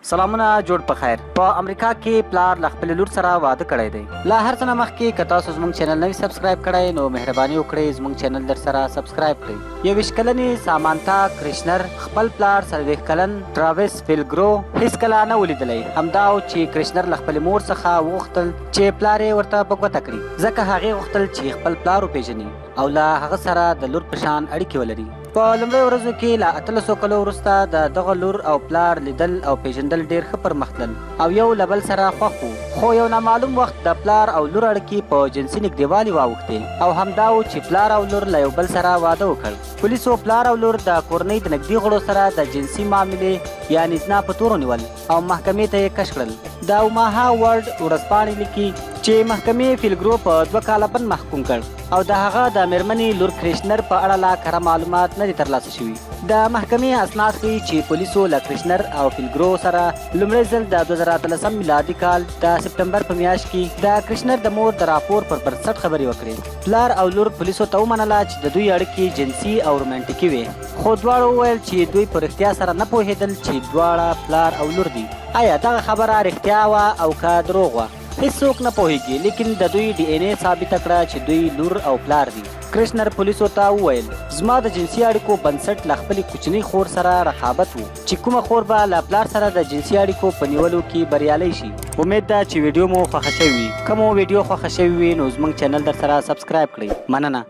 سلامونه جوړ په خیر. په امریکا کې پلار له خپل لور سره واده کړی دی. لا هر څه نه مخکې که تاسو زموږ چینل نوی سبسکرایب کړئ نو مهرباني وکړئ زموږ چینل در سره سبسکرایب کړئ. 21 کلنې سامانتا کرشنر خپل پلار 40 کلن ټراویس فیلګرو هیڅ کله نه ولیدلی. همدا و چې کرشنر له خپل مور څخه وغوښتل چې پلار یې ورته په ګوته کړي، ځکه هغې غوښتل چې خپل پلار وپېژني او له هغه سره د لور په شان اړیکې ولري. په لومړیو ورځو کې له 1800 کلو وروسته د دغه لور او پلار لیدل او پیژندل ډېر ښه پرمختلل او یو له بل سره خوښ وو. خو یو نامعلوم وخت د پلار او لور اړیکې په جنسي نږدېوالي واوښتې او همدا و چې پلار او لور له یو بل سره واده وکړ. پولیسو پلار او لور د کورنۍ د نږدې غړو سره د جنسي معاملې یعنې زنا په تورو نیول او محکمې ته یې کش کړل. د اوماها ورلډ ورځپاڼې لیکي چې محکمې فیلګرو په 2 کاله بند محکوم کړ او د هغه د مېرمنې لور کرشنر په اړه لا کره معلومات نه دي ترلاسه شوي. د محکمې اسناد ښیي چې پولیسو له کرشنر او فیلګرو سره لومړی ځل د 2013 میلادي کال د سپټمبر په میاشت کې د کرشنر د مور د راپور پر بنسټ خبرې وکړې. پلار او لور پولیسو ته ومنله چې د دوی اړیکې جنسي او رومانټیکي وې، خو دواړو وویل چې دوی په رښتیا سره نه پوهېدل چې دواړه پلار او لور دي. آیا دغه خبره رښتیا وه او که دروغ وه هیڅوک نه پوهیږي، لیکن د دوی ډي ان اے ثابته کړه چې دوی لور او پلار دي. کرشنر پولیسو ته وویل زما د جنسي اړیکو بنسټ له خپلې کوچنۍ خور سره رقابت و چې کومه خور به له پلار سره د جنسي اړیکو په نیولو کې بریالی شي. امید ده چې ویډیو مو خوښه شوې وي. که مو ویډیو خوښه شوې وي نو زموږ چینل در سره سبسکرایب کړئ. مننه.